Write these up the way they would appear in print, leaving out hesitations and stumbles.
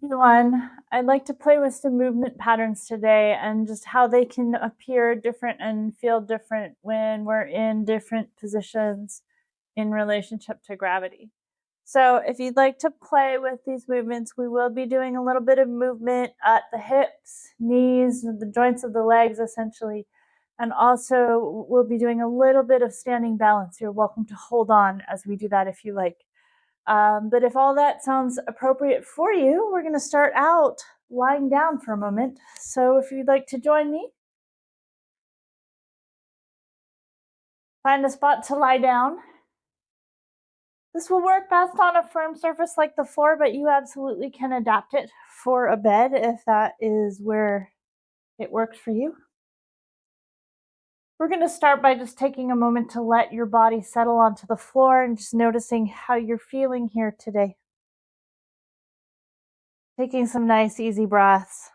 Everyone, I'd like to play with some movement patterns today and just how they can appear different and feel different when we're in different positions in relationship to gravity. So, if you'd like to play with these movements, we will be doing a little bit of movement at the hips, knees, the joints of the legs essentially. And also, we'll be doing a little bit of standing balance. You're welcome to hold on as we do that if you like. But if all that sounds appropriate for you, we're going to start out lying down for a moment. So if you'd like to join me, find a spot to lie down. This will work best on a firm surface like the floor, but you absolutely can adapt it for a bed if that is where it works for you. We're going to start by just taking a moment to let your body settle onto the floor and just noticing how you're feeling here today. Taking some nice, easy breaths.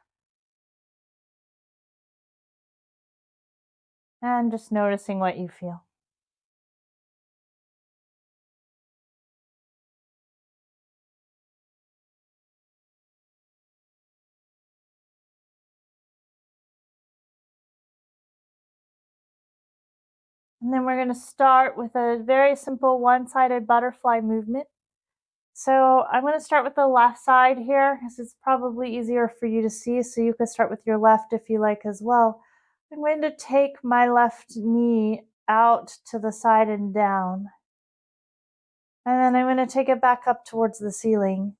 And just noticing what you feel. And then we're going to start with a very simple one-sided butterfly movement. So I'm going to start with the left side here because it's probably easier for you to see. So you could start with your left if you like as well. I'm going to take my left knee out to the side and down. And then I'm going to take it back up towards the ceiling.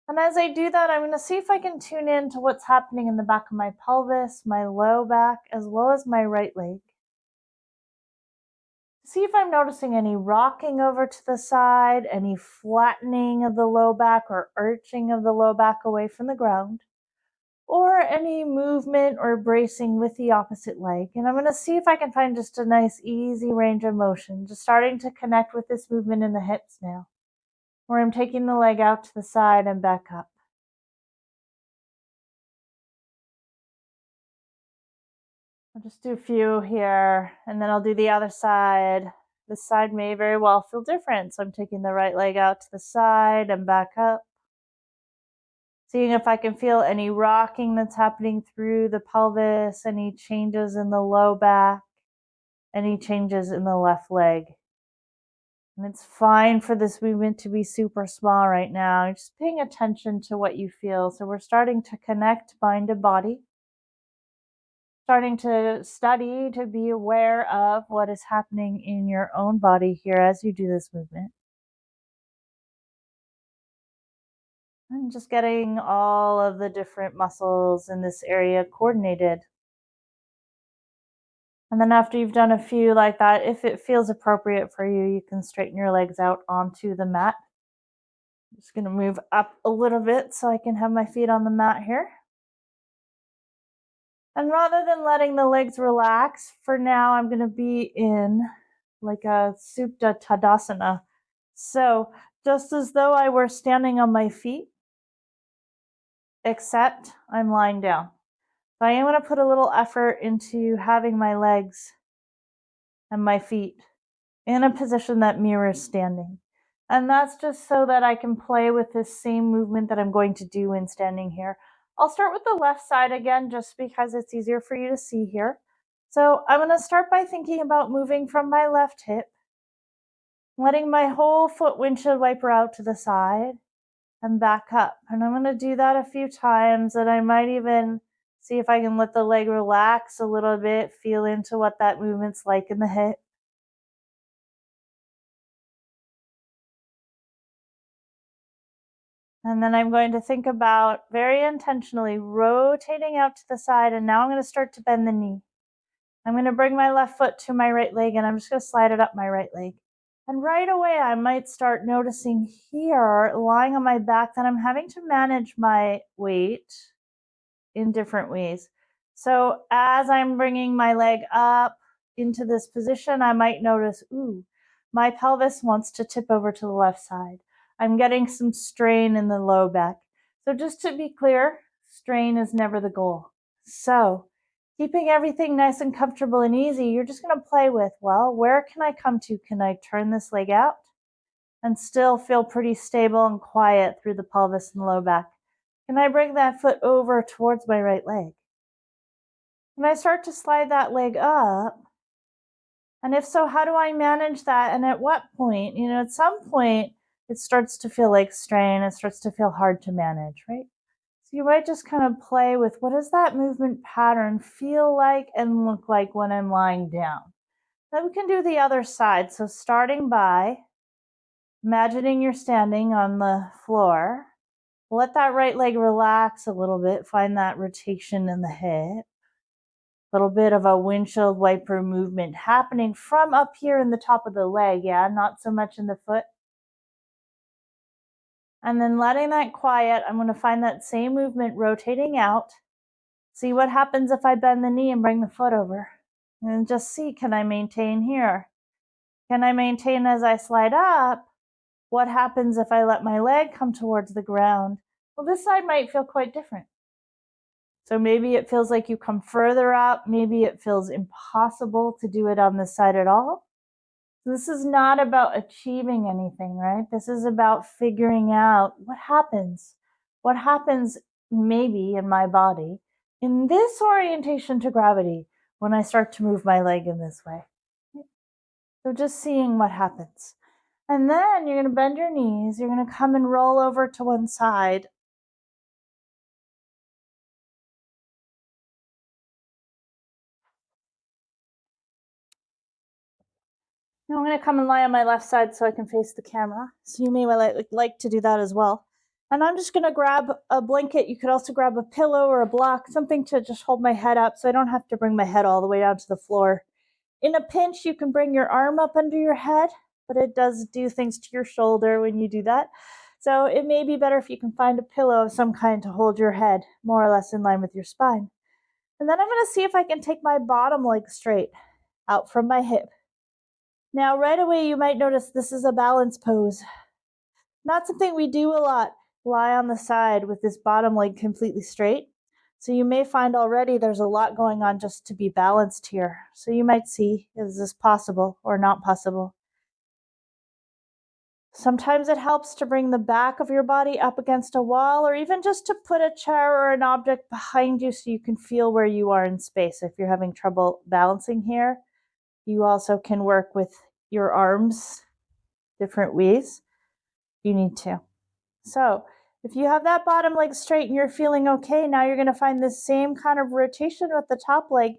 And as I do that, I'm going to see if I can tune in to what's happening in the back of my pelvis, my low back, as well as my right leg. See if I'm noticing any rocking over to the side, any flattening of the low back or arching of the low back away from the ground, or any movement or bracing with the opposite leg. And I'm going to see if I can find just a nice easy range of motion, just starting to connect with this movement in the hips now, where I'm taking the leg out to the side and back up. I'll just do a few here, and then I'll do the other side. This side may very well feel different, so I'm taking the right leg out to the side and back up. Seeing if I can feel any rocking that's happening through the pelvis, any changes in the low back, any changes in the left leg. And it's fine for this movement to be super small right now. You're just paying attention to what you feel. So we're starting to connect mind to body. Starting to study to be aware of what is happening in your own body here as you do this movement. And just getting all of the different muscles in this area coordinated. And then after you've done a few like that, if it feels appropriate for you, you can straighten your legs out onto the mat. I'm just going to move up a little bit so I can have my feet on the mat here. And rather than letting the legs relax, for now I'm going to be in like a Supta Tadasana. So just as though I were standing on my feet, except I'm lying down. So I am going to put a little effort into having my legs and my feet in a position that mirrors standing. And that's just so that I can play with this same movement that I'm going to do in standing here. I'll start with the left side again, just because it's easier for you to see here. So I'm going to start by thinking about moving from my left hip, letting my whole foot windshield wiper out to the side and back up. And I'm going to do that a few times, and I might even see if I can let the leg relax a little bit, feel into what that movement's like in the hip. And then I'm going to think about very intentionally rotating out to the side, and now I'm going to start to bend the knee. I'm going to bring my left foot to my right leg, and I'm just going to slide it up my right leg. And right away, I might start noticing here, lying on my back, that I'm having to manage my weight in different ways. So as I'm bringing my leg up into this position, I might notice, my pelvis wants to tip over to the left side. I'm getting some strain in the low back. So just to be clear, strain is never the goal. So keeping everything nice and comfortable and easy, you're just going to play with, well, where can I come to? Can I turn this leg out? and still feel pretty stable and quiet through the pelvis and low back? Can I bring that foot over towards my right leg? Can I start to slide that leg up? And if so, how do I manage that? And at what point? At some point, it starts to feel like strain. It starts to feel hard to manage, right? So you might just kind of play with, what does that movement pattern feel like and look like when I'm lying down? Then we can do the other side. So starting by imagining you're standing on the floor. Let that right leg relax a little bit. Find that rotation in the hip. A little bit of a windshield wiper movement happening from up here in the top of the leg. Yeah, not so much in the foot. And then letting that quiet, I'm going to find that same movement rotating out. See what happens if I bend the knee and bring the foot over. And just see, can I maintain here? Can I maintain as I slide up? What happens if I let my leg come towards the ground? Well, this side might feel quite different. So maybe it feels like you come further up. Maybe it feels impossible to do it on this side at all. So this is not about achieving anything, right? This is about figuring out what happens. What happens maybe in my body in this orientation to gravity when I start to move my leg in this way. So just seeing what happens. And then you're going to bend your knees. You're going to come and roll over to one side. Now I'm going to come and lie on my left side so I can face the camera. So you may like to do that as well. And I'm just going to grab a blanket. You could also grab a pillow or a block, something to just hold my head up so I don't have to bring my head all the way down to the floor. In a pinch, you can bring your arm up under your head, but it does do things to your shoulder when you do that. So it may be better if you can find a pillow of some kind to hold your head more or less in line with your spine. And then I'm going to see if I can take my bottom leg straight out from my hip. Now, right away, you might notice this is a balance pose. Not something we do a lot. Lie on the side with this bottom leg completely straight. So you may find already there's a lot going on just to be balanced here. So you might see, is this possible or not possible? Sometimes it helps to bring the back of your body up against a wall, or even just to put a chair or an object behind you so you can feel where you are in space. If you're having trouble balancing here, you also can work with your arms different ways. You need to. So if you have that bottom leg straight and you're feeling okay, now you're going to find the same kind of rotation with the top leg.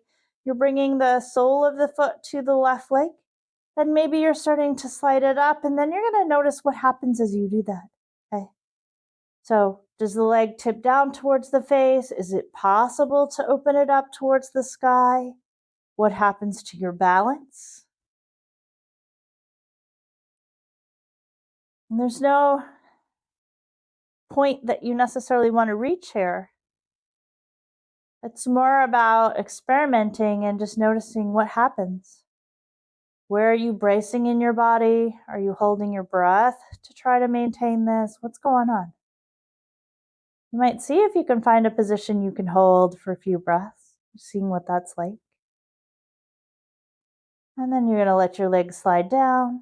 You're bringing the sole of the foot to the left leg. Then maybe you're starting to slide it up, and then you're going to notice what happens as you do that. Okay. So does the leg tip down towards the face? Is it possible to open it up towards the sky? What happens to your balance? And there's no point that you necessarily want to reach here. It's more about experimenting and just noticing what happens. Where are you bracing in your body? Are you holding your breath to try to maintain this? What's going on? You might see if you can find a position you can hold for a few breaths, seeing what that's like. And then you're going to let your legs slide down.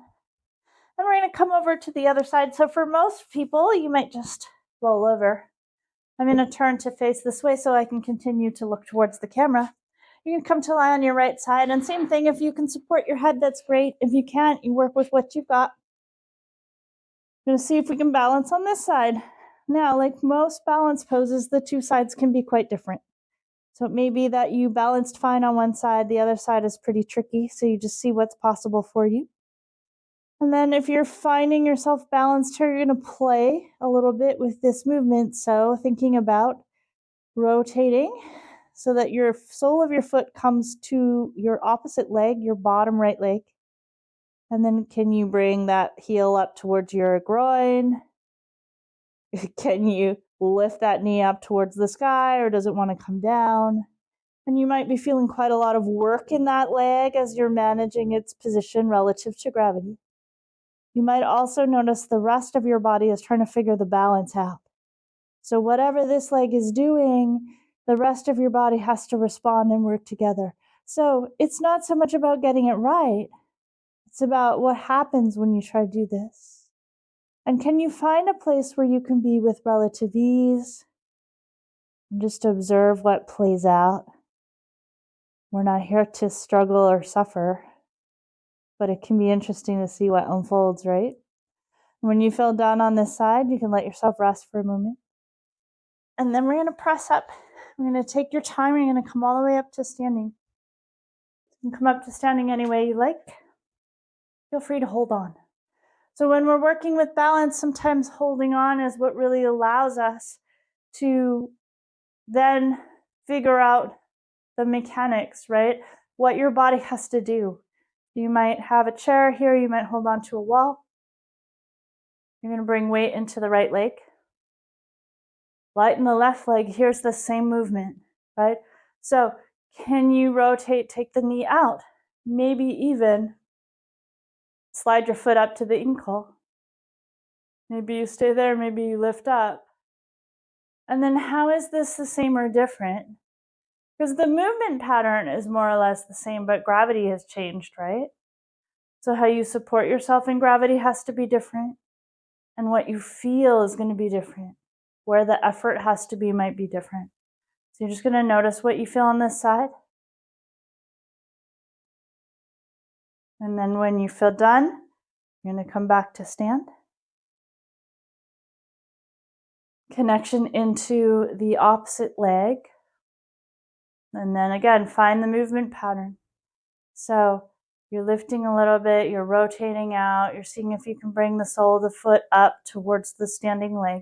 And we're going to come over to the other side. So for most people, you might just roll over. I'm going to turn to face this way so I can continue to look towards the camera. You can come to lie on your right side. And same thing, if you can support your head, that's great. If you can't, you work with what you've got. I'm going to see if we can balance on this side. Now, like most balance poses, the two sides can be quite different. So it may be that you balanced fine on one side, the other side is pretty tricky, so you just see what's possible for you. And then if you're finding yourself balanced here, you're going to play a little bit with this movement. So thinking about rotating so that your sole of your foot comes to your opposite leg, your bottom right leg. And then can you bring that heel up towards your groin? Can you lift that knee up towards the sky, or does it want to come down? And you might be feeling quite a lot of work in that leg as you're managing its position relative to gravity. You might also notice the rest of your body is trying to figure the balance out. So whatever this leg is doing, the rest of your body has to respond and work together. So it's not so much about getting it right. It's about what happens when you try to do this. And can you find a place where you can be with relative ease and just observe what plays out? We're not here to struggle or suffer, but it can be interesting to see what unfolds, right? When you feel done on this side, you can let yourself rest for a moment. And then we're going to press up. We're going to take your time. You're going to come all the way up to standing. You can come up to standing any way you like. Feel free to hold on. So when we're working with balance, sometimes holding on is what really allows us to then figure out the mechanics, right? What your body has to do. You might have a chair here. You might hold on to a wall. You're going to bring weight into the right leg. Lighten the left leg. Here's the same movement, right? So can you rotate, take the knee out? Maybe even slide your foot up to the ankle. Maybe you stay there, maybe you lift up. And then how is this the same or different? Because the movement pattern is more or less the same, but gravity has changed, right? So how you support yourself in gravity has to be different. And what you feel is going to be different. Where the effort has to be might be different. So you're just going to notice what you feel on this side. And then when you feel done, you're going to come back to stand. Connection into the opposite leg. And then again, find the movement pattern. So you're lifting a little bit, you're rotating out, you're seeing if you can bring the sole of the foot up towards the standing leg.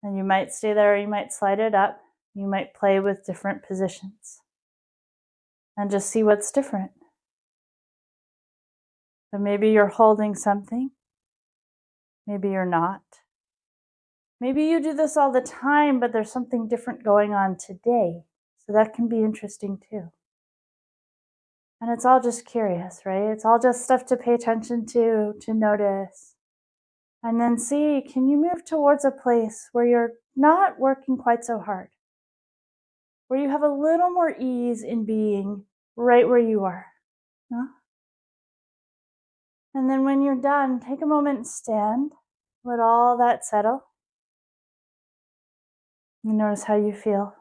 And you might stay there, or you might slide it up. You might play with different positions. And just see what's different. So maybe you're holding something. Maybe you're not. Maybe you do this all the time, but there's something different going on today. So that can be interesting too. And it's all just curious, right? It's all just stuff to pay attention to notice. And then see, can you move towards a place where you're not working quite so hard? Where you have a little more ease in being right where you are. No? And then when you're done, take a moment and stand. Let all that settle. And notice how you feel.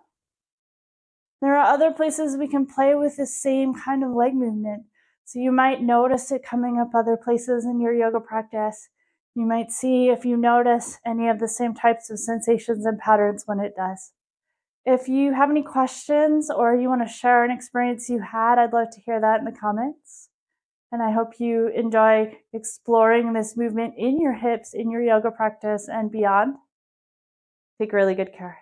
There are other places we can play with the same kind of leg movement. So you might notice it coming up other places in your yoga practice. You might see if you notice any of the same types of sensations and patterns when it does. If you have any questions or you want to share an experience you had, I'd love to hear that in the comments. And I hope you enjoy exploring this movement in your hips, in your yoga practice, and beyond. Take really good care.